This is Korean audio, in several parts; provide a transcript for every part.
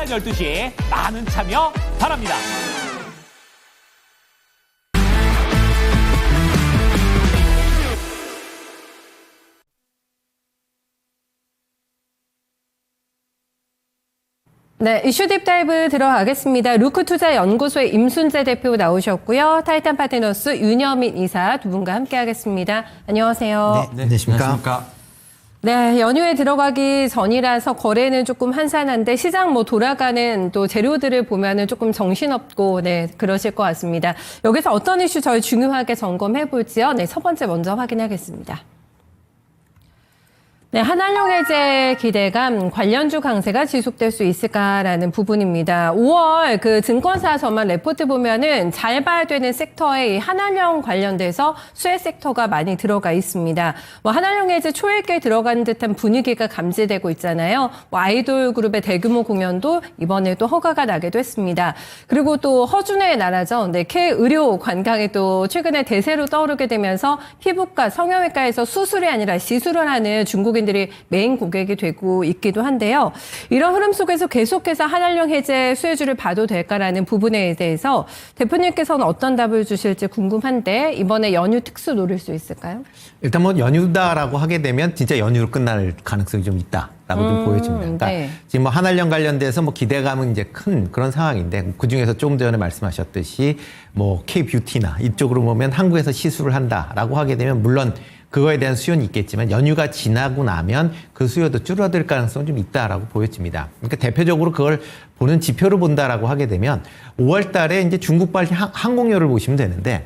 12시 많은 참여 바랍니다. 네, 이슈 딥다이브 들어가겠습니다. 루크투자연구소의 임순재 대표 나오셨고요. 타이탄 파트너스 윤여민 이사 두 분과 함께하겠습니다. 안녕하세요. 네, 안녕하십니까. 네, 연휴에 들어가기 전이라서 거래는 조금 한산한데 시장 돌아가는 또 재료들을 보면은 조금 정신없고 네, 그러실 것 같습니다. 여기서 어떤 이슈 저희 중요하게 점검해 볼지요. 네, 첫 번째 먼저 확인하겠습니다. 네, 한한령 해제 기대감, 관련주 강세가 지속될 수 있을까라는 부분입니다. 5월 그 증권사 전망 레포트 보면은 잘 봐야 되는 섹터에 이 한한령 관련돼서 수혜 섹터가 많이 들어가 있습니다. 한한령 해제 초읽기에 들어가는 듯한 분위기가 감지되고 있잖아요. 아이돌 그룹의 대규모 공연도 이번에 또 허가가 나기도 했습니다. 그리고 또 허준의 나라죠. 네, K-의료 관광이 또 최근에 대세로 떠오르게 되면서 피부과, 성형외과에서 수술이 아니라 시술을 하는 중국인들이 메인 고객이 되고 있기도 한데요. 이런 흐름 속에서 계속해서 한한령 해제 수혜주를 봐도 될까라는 부분에 대해서 대표님께서는 어떤 답을 주실지 궁금한데 이번에 연휴 특수 노릴 수 있을까요? 일단 연휴다라고 하게 되면 진짜 연휴로 끝날 가능성이 좀 있다라고 좀 보여집니다. 그러니까 네. 지금 한한령 관련돼서 기대감은 이제 큰 그런 상황인데 그 중에서 조금 전에 말씀하셨듯이 K-뷰티나 이쪽으로 보면 한국에서 시술을 한다라고 하게 되면 물론 그거에 대한 수요는 있겠지만 연휴가 지나고 나면 그 수요도 줄어들 가능성이 좀 있다라고 보여집니다. 그러니까 대표적으로 그걸 보는 지표를 본다라고 하게 되면 5월 달에 이제 중국발 항공료를 보시면 되는데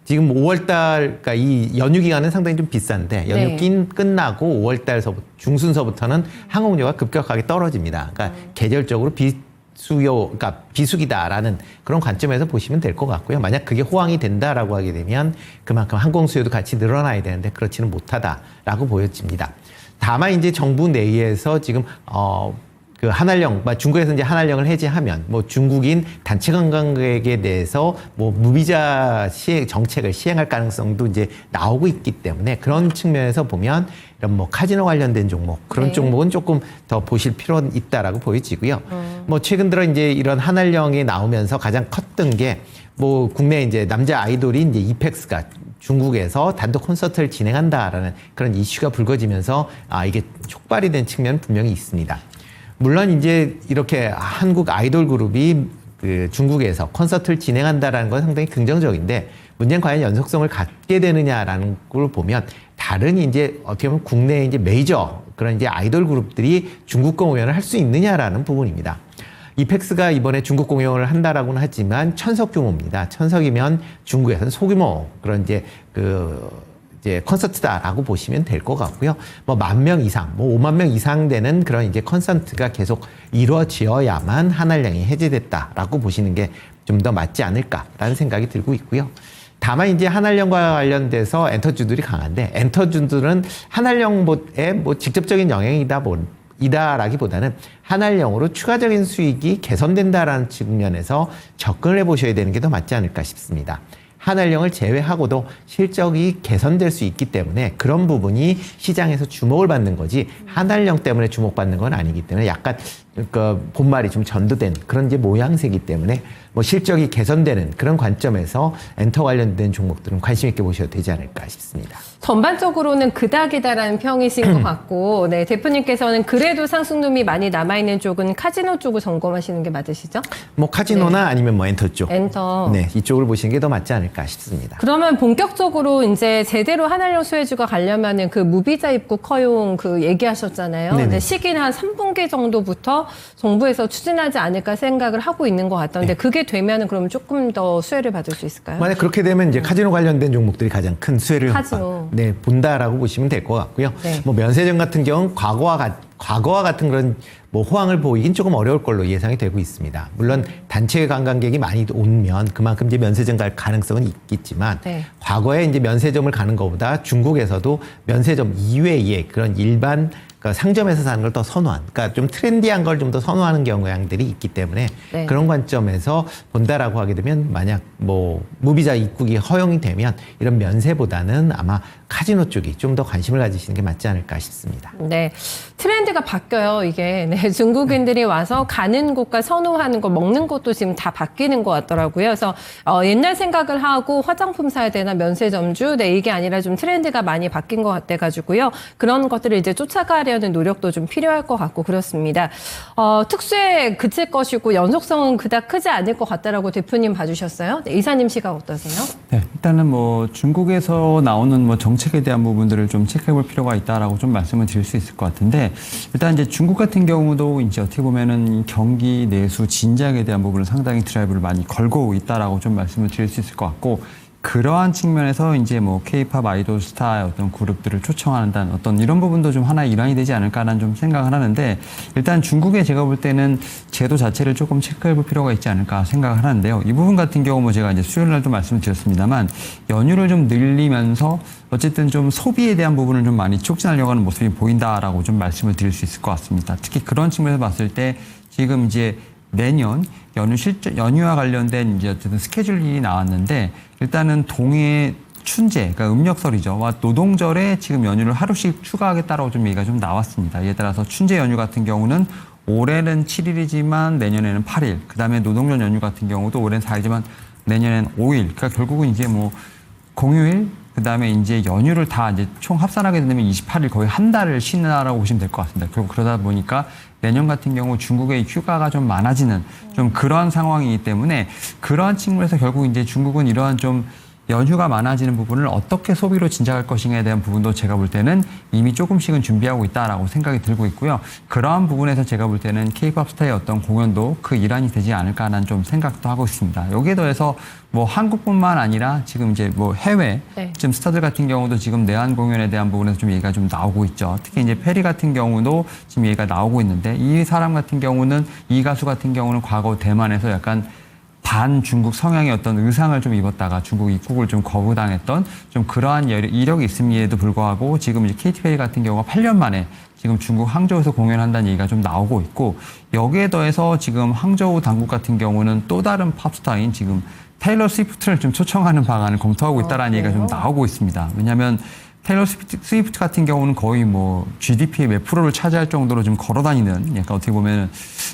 지금 5월 달, 그러니까 이 연휴 기간은 상당히 좀 비싼데 연휴 끝나고 5월 달서부터 중순서부터는 항공료가 급격하게 떨어집니다. 그러니까 계절적으로 그러니까 비수기다라는 그런 관점에서 보시면 될 것 같고요. 만약 그게 호황이 된다라고 하게 되면 그만큼 항공 수요도 같이 늘어나야 되는데 그렇지는 못하다라고 보여집니다. 다만 이제 정부 내에서 지금 그 한한령, 중국에서 이제 한한령을 해제하면 중국인 단체 관광객에 대해서 무비자 정책을 시행할 가능성도 이제 나오고 있기 때문에 그런 측면에서 보면 이런 카지노 관련된 종목 그런 종목은 조금 더 보실 필요는 있다라고 보여지고요. 최근 들어 이제 이런 한한령이 나오면서 가장 컸던 게 국내 이제 남자 아이돌이 이제 이펙스가 중국에서 단독 콘서트를 진행한다라는 그런 이슈가 불거지면서 이게 촉발이 된 측면은 분명히 있습니다. 물론 이제 이렇게 한국 아이돌 그룹이 그 중국에서 콘서트를 진행한다라는 건 상당히 긍정적인데 문제는 과연 연속성을 갖게 되느냐라는 걸 보면 다른 이제 어떻게 보면 국내 이제 메이저 그런 이제 아이돌 그룹들이 중국 공연을 할 수 있느냐라는 부분입니다. 이펙스가 이번에 중국 공연을 한다라고는 하지만 천석 규모입니다. 천석이면 중국에서는 소규모 그런 이제 콘서트다라고 보시면 될 것 같고요. 10,000명 이상, 50,000명 이상 되는 그런 이제 콘서트가 계속 이루어져야만 한한령이 해제됐다라고 보시는 게 좀 더 맞지 않을까라는 생각이 들고 있고요. 다만 이제 한한령과 관련돼서 엔터주들이 강한데 엔터주들은 한한령에 직접적인 영향이다라기보다는 한한령으로 추가적인 수익이 개선된다라는 측면에서 접근을 해보셔야 되는 게 더 맞지 않을까 싶습니다. 한한령을 제외하고도 실적이 개선될 수 있기 때문에 그런 부분이 시장에서 주목을 받는 거지 한한령 때문에 주목받는 건 아니기 때문에 약간 본말이 좀 전도된 그런 이제 모양새이기 때문에 실적이 개선되는 그런 관점에서 엔터 관련된 종목들은 관심 있게 보셔도 되지 않을까 싶습니다. 전반적으로는 그닥이다라는 평이신 것 같고, 네, 대표님께서는 그래도 상승률이 많이 남아있는 쪽은 카지노 쪽을 점검하시는 게 맞으시죠? 카지노나 아니면 엔터 쪽. 엔터. 네, 이쪽을 보시는 게 더 맞지 않을까 싶습니다. 그러면 본격적으로 이제 제대로 한한령 수혜주가 가려면은 그 무비자 입국 허용 그 얘기하셨잖아요. 근데 시기는 한 3분기 정도부터 정부에서 추진하지 않을까 생각을 하고 있는 것 같던데 그게 되면은 그러면 조금 더 수혜를 받을 수 있을까요? 만약 그렇게 되면 이제 카지노 관련된 종목들이 가장 큰 수혜를 본다라고 보시면 될 것 같고요. 네. 면세점 같은 경우는 과거와 같은 그런 호황을 보이긴 조금 어려울 걸로 예상이 되고 있습니다. 물론 단체 관광객이 많이 오면 그만큼 이제 면세점 갈 가능성은 있겠지만 과거에 이제 면세점을 가는 것보다 중국에서도 면세점 이외에 그런 일반 그러니까 상점에서 사는 걸 더 선호한, 그러니까 좀 트렌디한 걸 좀 더 선호하는 경향들이 있기 때문에 네. 그런 관점에서 본다라고 하게 되면 만약 뭐 무비자 입국이 허용이 되면 이런 면세보다는 아마 카지노 쪽이 좀 더 관심을 가지시는 게 맞지 않을까 싶습니다. 네, 트렌드가 바뀌어요. 이게 네, 중국인들이 와서 가는 곳과 선호하는 것, 먹는 것도 지금 다 바뀌는 것 같더라고요. 그래서 옛날 생각을 하고 화장품 사야 되나 면세점주, 네 이게 아니라 좀 트렌드가 많이 바뀐 것 같아가지고요. 그런 것들을 이제 쫓아가려는 노력도 좀 필요할 것 같고 그렇습니다. 특수에 그칠 것이고 연속성은 그닥 크지 않을 것 같다라고 대표님 봐주셨어요. 네, 이사님 시각 어떠세요? 네, 일단은 뭐 중국에서 나오는 뭐 정책에 대한 부분들을 좀 체크해볼 필요가 있다라고 좀 말씀을 드릴 수 있을 것 같은데, 일단 이제 중국 같은 경우도 이제 어떻게 보면은 경기 내수 진작에 대한 부분을 상당히 드라이브를 많이 걸고 있다라고 좀 말씀을 드릴 수 있을 것 같고, 그러한 측면에서 이제 뭐 K-팝 아이돌 스타의 어떤 그룹들을 초청하는 어떤 이런 부분도 좀 하나의 일환이 되지 않을까라는 좀 생각을 하는데, 일단 중국에 제가 볼 때는 제도 자체를 조금 체크해 볼 필요가 있지 않을까 생각을 하는데요. 이 부분 같은 경우 뭐 제가 이제 수요일 날도 말씀을 드렸습니다만, 연휴를 좀 늘리면서 어쨌든 좀 소비에 대한 부분을 좀 많이 촉진하려고 하는 모습이 보인다라고 좀 말씀을 드릴 수 있을 것 같습니다. 특히 그런 측면에서 봤을 때 지금 이제 내년 연휴와 관련된 이제 어쨌든 스케줄이 나왔는데, 일단은 동해 춘제, 그러니까 음력설이죠. 와 노동절에 지금 연휴를 하루씩 추가하겠다라고 좀 얘기가 좀 나왔습니다. 이에 따라서 춘제 연휴 같은 경우는 올해는 7일이지만 내년에는 8일, 그 다음에 노동절 연휴 같은 경우도 올해는 4일이지만 내년에는 5일. 그러니까 결국은 이제 뭐 공휴일, 그 다음에 이제 연휴를 다 이제 총 합산하게 되면 28일 거의 한 달을 쉬는다라고 보시면 될 것 같습니다. 결국 그러다 보니까 내년 같은 경우 중국의 휴가가 좀 많아지는 좀 그러한 상황이기 때문에, 그러한 측면에서 결국 이제 중국은 이러한 좀 연휴가 많아지는 부분을 어떻게 소비로 진작할 것인가에 대한 부분도 제가 볼 때는 이미 조금씩은 준비하고 있다라고 생각이 들고 있고요. 그러한 부분에서 제가 볼 때는 K-팝 스타의 어떤 공연도 그 일환이 되지 않을까라는 좀 생각도 하고 있습니다. 여기에 더해서 뭐 한국뿐만 아니라 지금 이제 뭐 해외 네. 지금 스타들 같은 경우도 지금 내한 공연에 대한 부분에서 좀 얘기가 좀 나오고 있죠. 특히 이제 페리 같은 경우도 지금 얘기가 나오고 있는데, 이 사람 같은 경우는, 이 가수 같은 경우는 과거 대만에서 약간 반중국 성향의 어떤 의상을 좀 입었다가 중국 입국을 좀 거부당했던 좀 그러한 이력이 있음에도 불구하고 지금 이제 케이티 페리 같은 경우가 8년 만에 지금 중국 항저우에서 공연한다는 얘기가 좀 나오고 있고, 여기에 더해서 지금 항저우 당국 같은 경우는 또 다른 팝스타인 지금 테일러 스위프트를 좀 초청하는 방안을 검토하고 있다는 얘기가 좀 나오고 있습니다. 왜냐하면 테일러 스위프트 같은 경우는 거의 뭐 GDP의 몇 프로를 차지할 정도로 좀 걸어다니는, 약간 어떻게 보면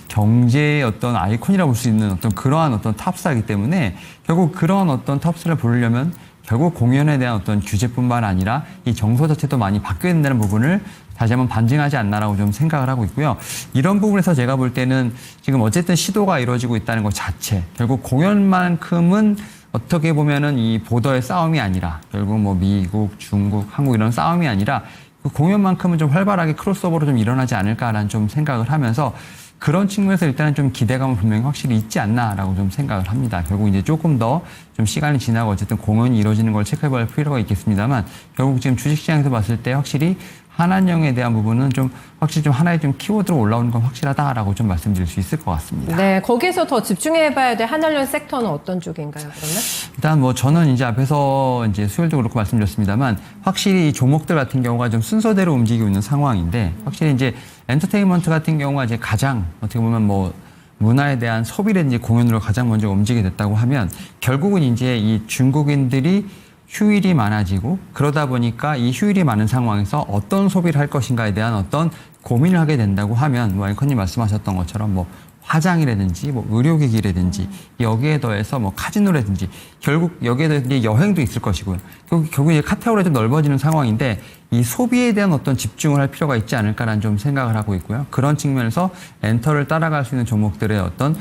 경제의 어떤 아이콘이라고 볼 수 있는 어떤 그러한 어떤 탑스타이기 때문에, 결국 그런 어떤 탑스타를 부르려면 결국 공연에 대한 어떤 규제뿐만 아니라 이 정서 자체도 많이 바뀌어야 된다는 부분을 다시 한번 반증하지 않나라고 좀 생각을 하고 있고요. 이런 부분에서 제가 볼 때는 지금 어쨌든 시도가 이루어지고 있다는 것 자체, 결국 공연만큼은 어떻게 보면은 이 보더의 싸움이 아니라, 결국 뭐 미국, 중국, 한국 이런 싸움이 아니라 그 공연만큼은 좀 활발하게 크로스오버로 좀 일어나지 않을까라는 좀 생각을 하면서, 그런 측면에서 일단은 좀 기대감은 분명히 확실히 있지 않나라고 좀 생각을 합니다. 결국 이제 조금 더 좀 시간이 지나고 어쨌든 공연이 이루어지는 걸 체크해볼 필요가 있겠습니다만, 결국 지금 주식시장에서 봤을 때 확실히 한한령에 대한 부분은 좀 확실히 좀 하나의 좀 키워드로 올라오는 건 확실하다라고 좀 말씀드릴 수 있을 것 같습니다. 네, 거기서 더 집중해봐야 될 한한령 섹터는 어떤 쪽인가요, 그러면? 일단 뭐 저는 이제 앞에서 이제 수요일도 그렇고 말씀드렸습니다만, 확실히 이 종목들 같은 경우가 좀 순서대로 움직이고 있는 상황인데, 확실히 이제 엔터테인먼트 같은 경우가 이제 가장 어떻게 보면 뭐 문화에 대한 소비라든지 공연으로 가장 먼저 움직이게 됐다고 하면, 결국은 이제 이 중국인들이 휴일이 많아지고, 그러다 보니까 이 휴일이 많은 상황에서 어떤 소비를 할 것인가에 대한 어떤 고민을 하게 된다고 하면, 뭐 앵커님 말씀하셨던 것처럼 뭐 화장이라든지 뭐 의료기기라든지, 여기에 더해서 뭐 카지노라든지, 결국 여기에 더해서 이제 여행도 있을 것이고요. 결국 이제 카테고리가 좀 넓어지는 상황인데, 이 소비에 대한 어떤 집중을 할 필요가 있지 않을까라는 좀 생각을 하고 있고요. 그런 측면에서 엔터를 따라갈 수 있는 종목들의 어떤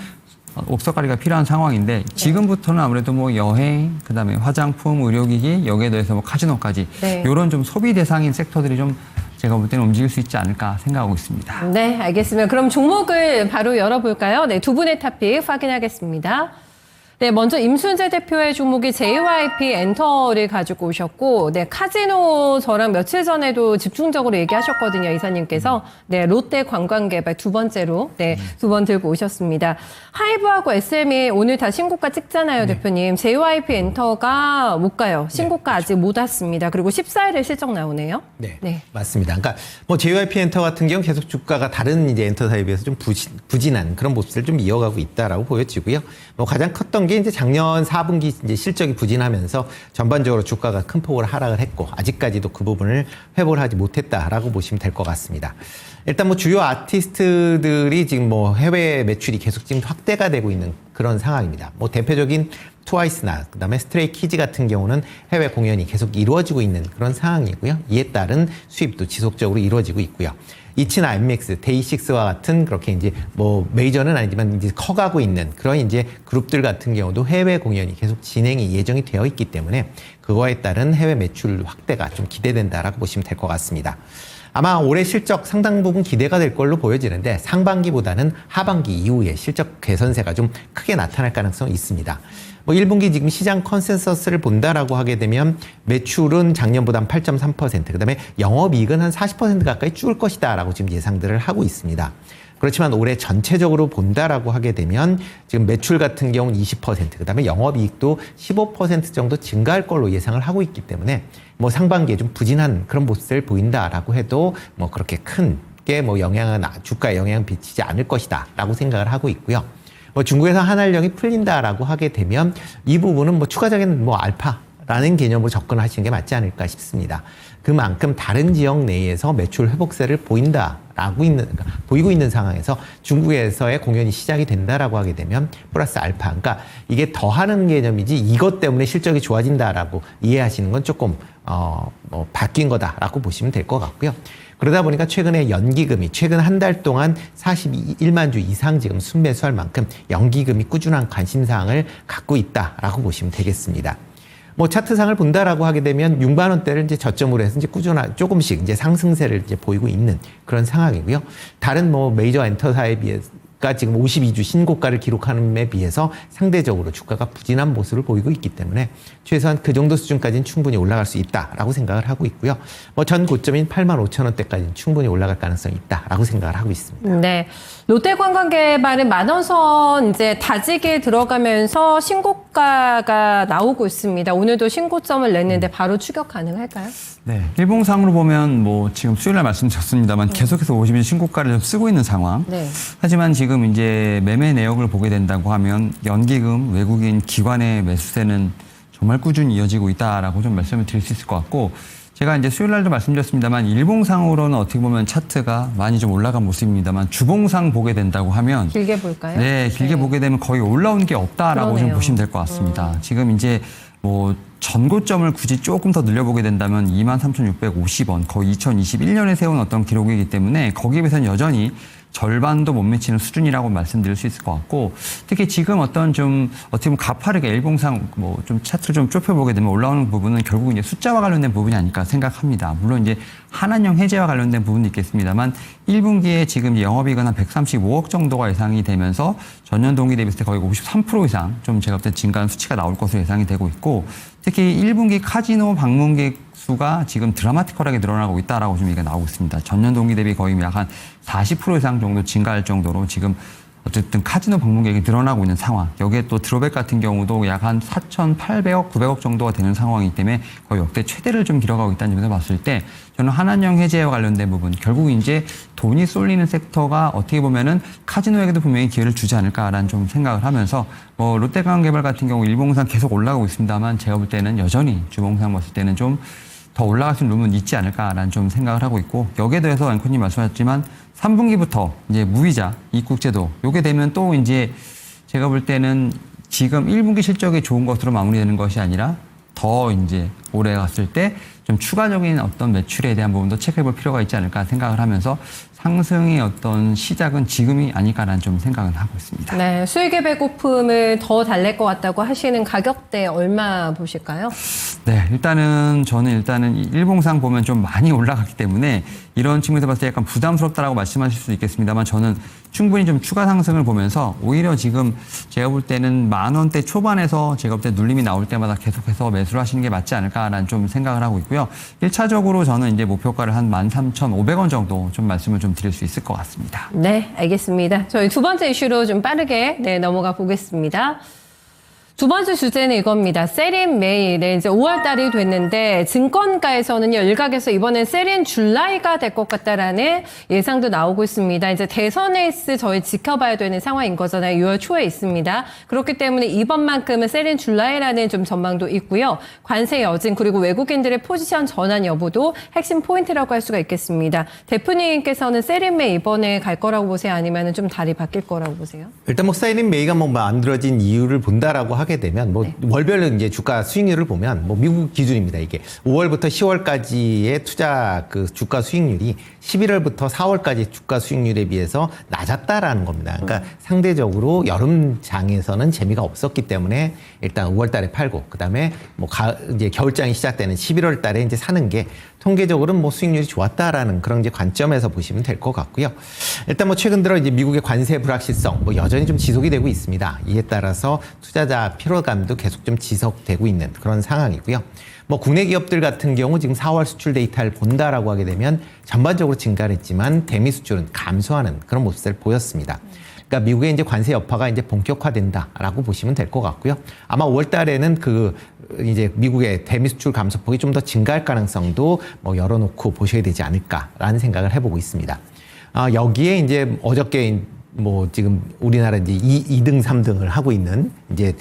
옥석가리가 필요한 상황인데, 지금부터는 아무래도 뭐 여행, 그다음에 화장품, 의료기기, 여기에 더해서 뭐 카지노까지, 네. 이런 좀 소비 대상인 섹터들이 좀 제가 볼 때는 움직일 수 있지 않을까 생각하고 있습니다. 네, 알겠습니다. 그럼 종목을 바로 열어볼까요? 네, 두 분의 토픽 확인하겠습니다. 네, 먼저 임순재 대표의 종목이 JYP 엔터를 가지고 오셨고, 네, 카지노 저랑 며칠 전에도 집중적으로 얘기하셨거든요, 이사님께서. 네, 롯데 관광개발 두 번째로, 네, 두 번 들고 오셨습니다. 하이브하고 SM이 오늘 다 신고가 찍잖아요, 대표님. JYP 엔터가 못 가요. 신고가 아직 못 왔습니다. 그리고 14일에 실적 나오네요. 네, 네. 맞습니다. 그러니까 뭐 JYP 엔터 같은 경우 계속 주가가 다른 이제 엔터사에 비해서 좀 부진한 그런 모습을 좀 이어가고 있다라고 보여지고요. 뭐 가장 컸던 게 이제 작년 4분기 이제 실적이 부진하면서 전반적으로 주가가 큰 폭으로 하락을 했고 아직까지도 그 부분을 회복을 하지 못했다라고 보시면 될 것 같습니다. 일단 뭐 주요 아티스트들이 지금 뭐 해외 매출이 계속 지금 확대가 되고 있는 그런 상황입니다. 뭐 대표적인 트와이스나 그다음에 스트레이키즈 같은 경우는 해외 공연이 계속 이루어지고 있는 그런 상황이고요. 이에 따른 수입도 지속적으로 이루어지고 있고요. 이치나 엠맥스, 데이식스와 같은 그렇게 이제 뭐 메이저는 아니지만 이제 커가고 있는 그런 이제 그룹들 같은 경우도 해외 공연이 계속 진행이 예정이 되어 있기 때문에 그거에 따른 해외 매출 확대가 좀 기대된다라고 보시면 될 것 같습니다. 아마 올해 실적 상당 부분 기대가 될 걸로 보여지는데 상반기보다는 하반기 이후에 실적 개선세가 좀 크게 나타날 가능성이 있습니다. 뭐 1분기 지금 시장 컨센서스를 본다라고 하게 되면 매출은 작년보다 8.3%, 그다음에 영업이익은 한 40% 가까이 줄 것이다라고 지금 예상들을 하고 있습니다. 그렇지만 올해 전체적으로 본다라고 하게 되면 지금 매출 같은 경우는 20%, 그다음에 영업이익도 15% 정도 증가할 걸로 예상을 하고 있기 때문에 뭐 상반기에 좀 부진한 그런 모습을 보인다라고 해도 뭐 그렇게 크게 뭐 영향은 주가에 영향을 미치지 않을 것이다라고 생각을 하고 있고요. 뭐 중국에서 한알령이 풀린다라고 하게 되면 이 부분은 뭐 추가적인 뭐 알파라는 개념으로 접근하시는 게 맞지 않을까 싶습니다. 그만큼 다른 지역 내에서 매출 회복세를 보이고 있는 상황에서 중국에서의 공연이 시작이 된다라고 하게 되면 플러스 알파, 그러니까 이게 더하는 개념이지 이것 때문에 실적이 좋아진다라고 이해하시는 건 조금 뭐 바뀐 거다라고 보시면 될 것 같고요. 그러다 보니까 최근에 연기금이 최근 한 달 동안 41만 주 이상 지금 순매수할 만큼 연기금이 꾸준한 관심사항을 갖고 있다라고 보시면 되겠습니다. 뭐 차트상을 본다라고 하게 되면 6만 원대를 이제 저점으로 해서 이제 꾸준한 조금씩 이제 상승세를 이제 보이고 있는 그런 상황이고요. 다른 뭐 메이저 엔터사에 비해가 지금 52주 신고가를 기록하는 데 비해서 상대적으로 주가가 부진한 모습을 보이고 있기 때문에 최소한 그 정도 수준까지는 충분히 올라갈 수 있다라고 생각을 하고 있고요. 뭐 전 고점인 8만 5천 원대까지는 충분히 올라갈 가능성이 있다라고 생각을 하고 있습니다. 네. 롯데관광개발은 만원선 이제 다지기에 들어가면서 신고가가 나오고 있습니다. 오늘도 신고점을 냈는데 바로 추격 가능할까요? 네. 일봉상으로 보면 뭐 지금 수요일날 말씀드렸습니다만 계속해서 50일 신고가를 좀 쓰고 있는 상황. 네. 하지만 지금 이제 매매 내역을 보게 된다고 하면 연기금, 외국인 기관의 매수세는 정말 꾸준히 이어지고 있다라고 좀 말씀을 드릴 수 있을 것 같고, 제가 이제 수요일날도 말씀드렸습니다만 일봉상으로는 어떻게 보면 차트가 많이 좀 올라간 모습입니다만 주봉상 보게 된다고 하면 길게 볼까요? 네, 길게 보게 되면 거의 올라온 게 없다라고 좀 보시면 될 것 같습니다. 지금 이제 뭐 전고점을 굳이 조금 더 늘려보게 된다면 23,650원, 거의 2021년에 세운 어떤 기록이기 때문에 거기에 비해서는 여전히 절반도 못 미치는 수준이라고 말씀드릴 수 있을 것 같고, 특히 지금 어떤 좀 어떻게 보면 가파르게 일봉상 뭐 좀 차트를 좀 좁혀보게 되면 올라오는 부분은 결국 이제 숫자와 관련된 부분이 아닐까 생각합니다. 물론 이제 한한령 해제와 관련된 부분도 있겠습니다만 1분기에 지금 영업이익은 한 135억 정도가 예상이 되면서 전년 동기 대비했을 때 거의 53% 이상 좀 제가 볼 때 증가한 수치가 나올 것으로 예상이 되고 있고, 특히 1분기 카지노 방문객 수가 지금 드라마티컬하게 늘어나고 있다라고 좀 얘기가 나오고 있습니다. 전년 동기 대비 거의 약 한 40% 이상 정도 증가할 정도로 지금 어쨌든 카지노 방문객이 늘어나고 있는 상황. 여기에 또 드롭백 같은 경우도 약 한 4,800억, 900억 정도가 되는 상황이기 때문에 거의 역대 최대를 좀 기록하고 있다는 점에서 봤을 때 저는 한한령 해제와 관련된 부분, 결국 이제 돈이 쏠리는 섹터가 어떻게 보면은 카지노에게도 분명히 기회를 주지 않을까라는 좀 생각을 하면서 뭐 롯데관광개발 같은 경우 일봉상 계속 올라가고 있습니다만 제가 볼 때는 여전히 주봉상 봤을 때는 좀 더 올라갈 수 있는 룸은 있지 않을까라는 좀 생각을 하고 있고, 여기에 대해서 앵커님 말씀하셨지만 3분기부터 이제 무이자 입국제도 요게 되면 또 이제 제가 볼 때는 지금 1분기 실적이 좋은 것으로 마무리되는 것이 아니라 더 이제 올해 갔을 때 좀 추가적인 어떤 매출에 대한 부분도 체크해 볼 필요가 있지 않을까 생각을 하면서 상승의 어떤 시작은 지금이 아닐까라는 좀 생각을 하고 있습니다. 네, 수익의 배고픔을 더 달랠 것 같다고 하시는 가격대 얼마 보실까요? 네, 저는 이 일봉상 보면 좀 많이 올라갔기 때문에 이런 측면에서 봤을 때 약간 부담스럽다라고 말씀하실 수 있겠습니다만 저는 충분히 좀 추가 상승을 보면서 오히려 지금 제가 볼 때는 10,000원대 초반에서 제가 볼 때 눌림이 나올 때마다 계속해서 매수를 하시는 게 맞지 않을까라는 좀 생각을 하고 있고요. 1차적으로 저는 이제 목표가를 한 13,500원 정도 좀 말씀을 좀 드릴 수 있을 것 같습니다. 네, 알겠습니다. 저희 두 번째 이슈로 좀 빠르게 넘어가 보겠습니다. 두 번째 주제는 이겁니다. 세린 메이. 네, 이제 5월 달이 됐는데 증권가에서는요, 일각에서 이번엔 세린 줄라이가 될 것 같다라는 예상도 나오고 있습니다. 이제 대선 레이스 저희 지켜봐야 되는 상황인 거잖아요. 6월 초에 있습니다. 그렇기 때문에 이번만큼은 세린 줄라이라는 좀 전망도 있고요. 관세 여진 그리고 외국인들의 포지션 전환 여부도 핵심 포인트라고 할 수가 있겠습니다. 대표님께서는 세린 메이 이번에 갈 거라고 보세요? 아니면 좀 달이 바뀔 거라고 보세요? 일단 뭐 세린 메이가 뭐 만들어진 이유를 본다라고 하게 되면 뭐 월별로 이제 주가 수익률을 보면 뭐 미국 기준입니다. 이게 5월부터 10월까지의 투자 그 주가 수익률이 11월부터 4월까지 주가 수익률에 비해서 낮았다라는 겁니다. 그러니까 상대적으로 여름 장에서는 재미가 없었기 때문에 일단 5월 달에 팔고 그다음에 뭐 이제 겨울장이 시작되는 11월 달에 이제 사는 게 통계적으로는 뭐 수익률이 좋았다라는 그런 이제 관점에서 보시면 될 것 같고요. 일단 뭐 최근 들어 이제 미국의 관세 불확실성 뭐 여전히 좀 지속이 되고 있습니다. 이에 따라서 투자자 피로감도 계속 좀 지속되고 있는 그런 상황이고요. 뭐 국내 기업들 같은 경우 지금 4월 수출 데이터를 본다라고 하게 되면 전반적으로 증가를 했지만 대미 수출은 감소하는 그런 모습을 보였습니다. 그러니까 미국의 이제 관세 여파가 이제 본격화된다라고 보시면 될 것 같고요. 아마 5월 달에는 그 이제 미국의 대미 수출 감소폭이 좀 더 증가할 가능성도 뭐 열어놓고 보셔야 되지 않을까라는 생각을 해보고 있습니다. 여기에 이제 어저께 뭐 지금 우리나라 이제 2등, 3등을 하고 있는 이제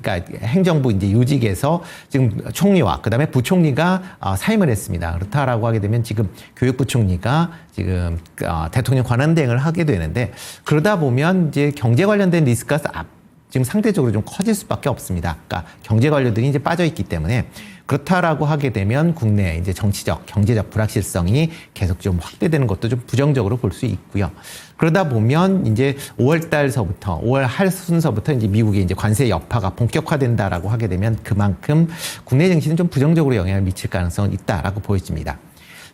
그러니까 행정부 이제 요직에서 지금 총리와 그다음에 부총리가 사임을 했습니다. 그렇다라고 하게 되면 지금 교육부총리가 지금 대통령 권한대행을 하게 되는데 그러다 보면 이제 경제 관련된 리스크가 지금 상대적으로 좀 커질 수밖에 없습니다. 그러니까 경제 관료들이 이제 빠져 있기 때문에 그렇다라고 하게 되면 국내 이제 정치적, 경제적 불확실성이 계속 좀 확대되는 것도 좀 부정적으로 볼 수 있고요. 그러다 보면 이제 5월 달서부터 5월 하순서부터 이제 미국의 이제 관세 여파가 본격화된다라고 하게 되면 그만큼 국내 증시는 좀 부정적으로 영향을 미칠 가능성은 있다라고 보여집니다.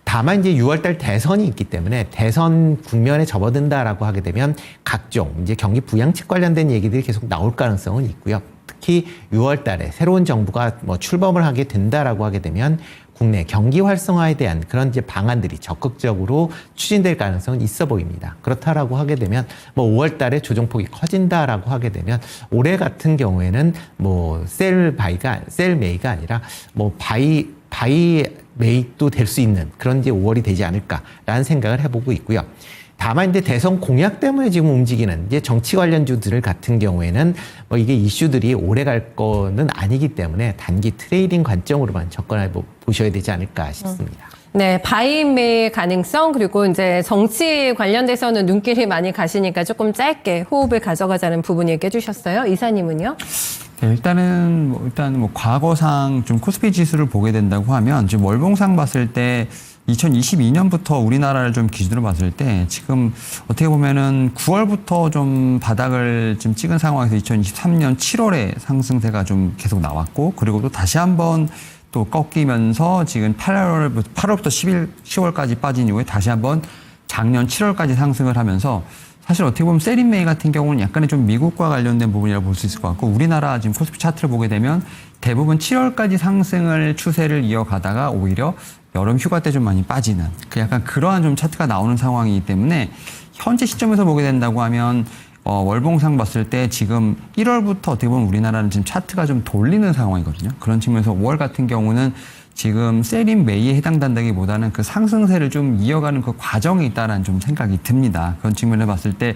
다만 이제 6월달 대선이 있기 때문에 대선 국면에 접어든다라고 하게 되면 각종 이제 경기 부양책 관련된 얘기들이 계속 나올 가능성은 있고요. 특히 6월달에 새로운 정부가 뭐 출범을 하게 된다라고 하게 되면 국내 경기 활성화에 대한 그런 이제 방안들이 적극적으로 추진될 가능성은 있어 보입니다. 그렇다라고 하게 되면 뭐 5월달에 조정폭이 커진다라고 하게 되면 올해 같은 경우에는 뭐 셀 메이가 아니라 뭐 바이 메이도 될 수 있는 그런 이제 5월이 되지 않을까라는 생각을 해보고 있고요. 다만 이제 대선 공약 때문에 지금 움직이는 이제 정치 관련주들 같은 경우에는 뭐 이게 이슈들이 오래 갈 거는 아니기 때문에 단기 트레이딩 관점으로만 접근해 보셔야 되지 않을까 싶습니다. 네, 바이메이 가능성 그리고 이제 정치 관련돼서는 눈길이 많이 가시니까 조금 짧게 호흡을 가져가자는 부분 얘기해 주셨어요. 이사님은요? 네, 일단 과거상 좀 코스피 지수를 보게 된다고 하면 지금 월봉상 봤을 때 2022년부터 우리나라를 좀 기준으로 봤을 때 지금 어떻게 보면은 9월부터 좀 바닥을 좀 찍은 상황에서 2023년 7월에 상승세가 좀 계속 나왔고 그리고 또 다시 한번 또 꺾이면서 지금 8월부터 10월까지 빠진 이후에 다시 한번 작년 7월까지 상승을 하면서 사실 어떻게 보면 세린 메이 같은 경우는 약간의 좀 미국과 관련된 부분이라고 볼 수 있을 것 같고 우리나라 지금 코스피 차트를 보게 되면 대부분 7월까지 상승을 추세를 이어가다가 오히려 여름 휴가 때 좀 많이 빠지는 약간 그러한 좀 차트가 나오는 상황이기 때문에 현재 시점에서 보게 된다고 하면 월봉상 봤을 때 지금 1월부터 어떻게 보면 우리나라는 지금 차트가 좀 돌리는 상황이거든요. 그런 측면에서 5월 같은 경우는 지금 세린 메이에 해당된다기보다는 그 상승세를 좀 이어가는 그 과정에 있다는 좀 생각이 듭니다. 그런 측면을 봤을 때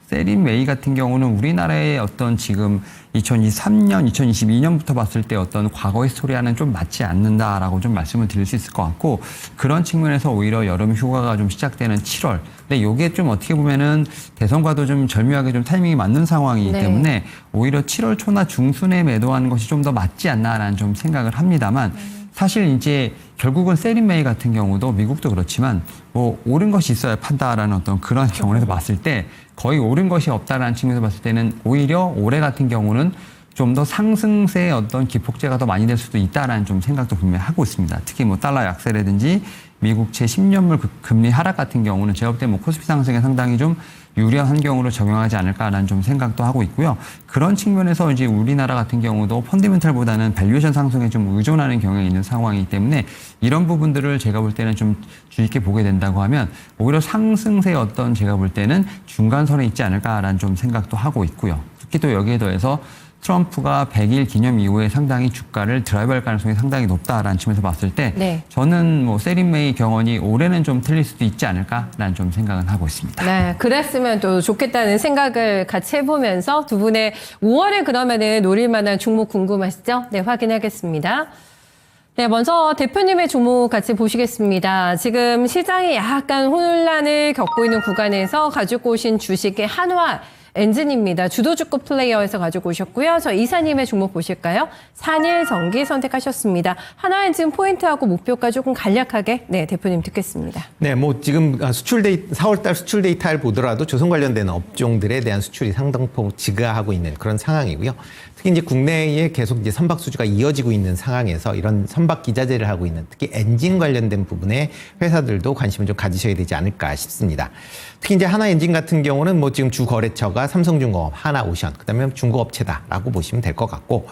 세린 메이 같은 경우는 우리나라의 어떤 지금 2023년, 2022년부터 봤을 때 어떤 과거의 스토리와는 좀 맞지 않는다라고 좀 말씀을 드릴 수 있을 것 같고 그런 측면에서 오히려 여름 휴가가 좀 시작되는 7월. 근데 이게 좀 어떻게 보면은 대선과도 좀 절묘하게 좀 타이밍이 맞는 상황이기 때문에 오히려 7월 초나 중순에 매도하는 것이 좀 더 맞지 않나라는 좀 생각을 합니다만 사실 이제 결국은 세린메이 같은 경우도 미국도 그렇지만 뭐 옳은 것이 있어야 판다라는 어떤 그런 경우에서 봤을 때 거의 옳은 것이 없다라는 측면에서 봤을 때는 오히려 올해 같은 경우는 좀 더 상승세의 어떤 기폭제가 더 많이 될 수도 있다라는 좀 생각도 분명히 하고 있습니다. 특히 뭐 달러 약세라든지 미국채 10년물 금리 하락 같은 경우는 제가 볼 때 뭐 코스피 상승에 상당히 좀 유리한 환경으로 적용하지 않을까라는 좀 생각도 하고 있고요. 그런 측면에서 이제 우리나라 같은 경우도 펀디멘털보다는 밸류에이션 상승에 좀 의존하는 경향이 있는 상황이기 때문에 이런 부분들을 제가 볼 때는 좀 주의 깊게 보게 된다고 하면 오히려 상승세의 어떤 제가 볼 때는 중간선에 있지 않을까라는 좀 생각도 하고 있고요. 특히 또 여기에 더해서 트럼프가 100일 기념 이후에 상당히 주가를 드라이브할 가능성이 상당히 높다라는 측면에서 봤을 때 네. 저는 뭐 세린메이 경언이 올해는 좀 틀릴 수도 있지 않을까라는 좀 생각은 하고 있습니다. 네, 그랬으면 또 좋겠다는 생각을 같이 해보면서 두 분의 5월에 그러면은 노릴 만한 종목 궁금하시죠? 네, 확인하겠습니다. 네, 먼저 대표님의 종목 같이 보시겠습니다. 지금 시장이 약간 혼란을 겪고 있는 구간에서 가지고 오신 주식의 한화 엔진입니다. 주도주급 플레이어에서 가지고 오셨고요. 저 이사님의 종목 보실까요? 산일전기 선택하셨습니다. 한화엔진 포인트하고 목표가 조금 간략하게 네 대표님 듣겠습니다. 네, 뭐 지금 수출 데이터 4월달 수출 데이터를 보더라도 조선 관련된 업종들에 대한 수출이 상당폭 증가하고 있는 그런 상황이고요. 특히 이제 국내에 계속 이제 선박 수주가 이어지고 있는 상황에서 이런 선박 기자재를 하고 있는 특히 엔진 관련된 부분에 회사들도 관심을 좀 가지셔야 되지 않을까 싶습니다. 특히 이제 하나엔진 같은 경우는 뭐 지금 주 거래처가 삼성중공업, 하나오션, 그다음에 중고업체다라고 보시면 될 것 같고,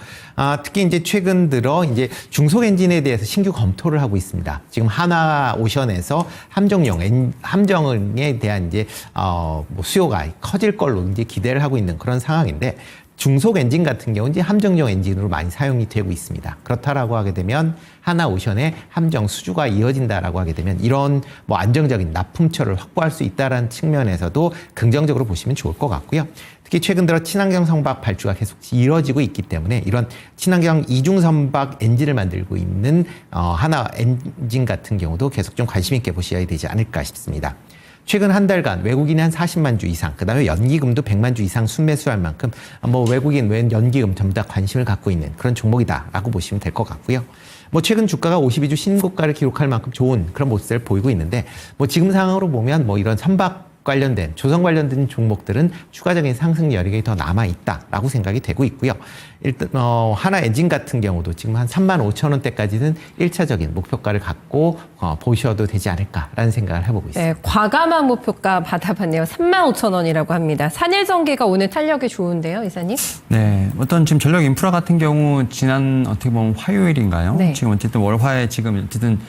특히 이제 최근 들어 이제 중속 엔진에 대해서 신규 검토를 하고 있습니다. 지금 하나오션에서 함정에 대한 이제 뭐 수요가 커질 걸로 이제 기대를 하고 있는 그런 상황인데. 중속 엔진 같은 경우는 이제 함정용 엔진으로 많이 사용이 되고 있습니다. 그렇다라고 하게 되면 하나오션의 함정 수주가 이어진다라고 하게 되면 이런 뭐 안정적인 납품처를 확보할 수 있다는 측면에서도 긍정적으로 보시면 좋을 것 같고요. 특히 최근 들어 친환경 선박 발주가 계속 이루어지고 있기 때문에 이런 친환경 이중 선박 엔진을 만들고 있는 하나 엔진 같은 경우도 계속 좀 관심 있게 보셔야 되지 않을까 싶습니다. 최근 한 달간 외국인이 한 40만 주 이상, 그다음에 연기금도 100만 주 이상 순매수할 만큼 뭐 외국인 외 연기금 전부 다 관심을 갖고 있는 그런 종목이다라고 보시면 될 것 같고요. 뭐 최근 주가가 52주 신고가를 기록할 만큼 좋은 그런 모습을 보이고 있는데 뭐 지금 상황으로 보면 뭐 이런 선박 관련된 조선 관련된 종목들은 추가적인 상승 여력이 더 남아 있다라고 생각이 되고 있고요. 일단 하나 엔진 같은 경우도 지금 한 35,000원대까지는 1차적인 목표가를 갖고 보셔도 되지 않을까라는 생각을 해보고 있습니다. 네, 과감한 목표가 받아봤네요. 35,000원이라고 합니다. 산일전기가 오늘 탄력이 좋은데요, 이사님? 네, 어떤 지금 전력 인프라 같은 경우 지난 어떻게 보면 화요일인가요? 네. 지금 어쨌든 월화에 지금 어쨌든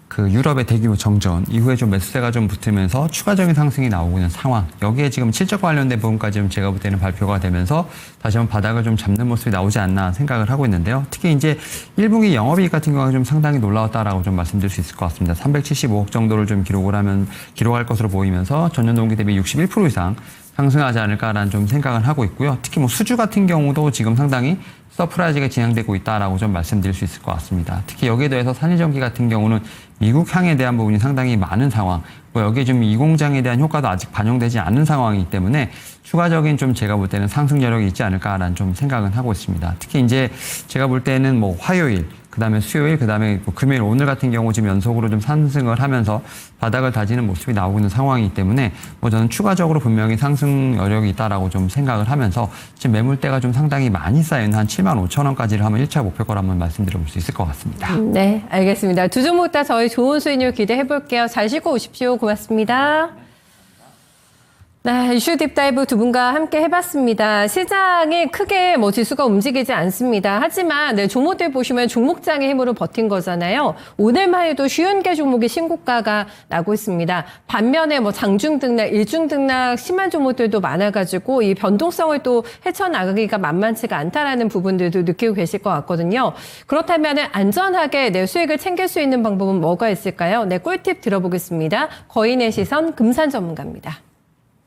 그 유럽의 대규모 정전 이후에 좀 매수세가 좀 붙으면서 추가적인 상승이 나오고 있는 상황. 여기에 지금 실적 관련된 부분까지 좀 제가 볼 때는 발표가 되면서 다시 한번 바닥을 좀 잡는 모습이 나오지 않나 생각을 하고 있는데요. 특히 이제 1분기 영업이익 같은 경우가 좀 상당히 놀라웠다라고 좀 말씀드릴 수 있을 것 같습니다. 375억 정도를 좀 기록할 것으로 보이면서 전년 동기 대비 61% 이상 상승하지 않을까라는 좀 생각을 하고 있고요. 특히 뭐 수주 같은 경우도 지금 상당히 서프라이즈가 진행되고 있다라고 좀 말씀드릴 수 있을 것 같습니다. 특히 여기에 더해서 산일전기 같은 경우는 미국향에 대한 부분이 상당히 많은 상황, 뭐 여기에 좀 이 공장에 대한 효과도 아직 반영되지 않은 상황이기 때문에 추가적인 좀 제가 볼 때는 상승 여력이 있지 않을까라는 좀 생각은 하고 있습니다. 특히 이제 제가 볼 때는 뭐 화요일, 그다음에 수요일, 그다음에 뭐 금요일, 오늘 같은 경우 지금 연속으로 좀 상승을 하면서 바닥을 다지는 모습이 나오고 있는 상황이기 때문에 뭐 저는 추가적으로 분명히 상승 여력이 있다라고 좀 생각을 하면서 지금 매물대가 좀 상당히 많이 쌓인 한 75,000원까지를 한번 1차 목표가로 한번 말씀드려볼 수 있을 것 같습니다. 네, 알겠습니다. 두 종목 다 저희 좋은 수익률 기대해 볼게요. 잘 쉬고 오십시오. 고맙습니다. 네, 이슈 딥다이브 두 분과 함께 해봤습니다. 시장이 크게 뭐 지수가 움직이지 않습니다. 하지만 네, 종목들 보시면 종목장의 힘으로 버틴 거잖아요. 오늘만 해도 쉬운 개 종목이 신고가가 나고 있습니다. 반면에 뭐 장중 등락, 일중 등락 심한 종목들도 많아가지고 이 변동성을 또 헤쳐나가기가 만만치가 않다라는 부분들도 느끼고 계실 것 같거든요. 그렇다면 안전하게 내 수익을 챙길 수 있는 방법은 뭐가 있을까요? 네, 꿀팁 들어보겠습니다. 거인의 시선 금산 전문가입니다.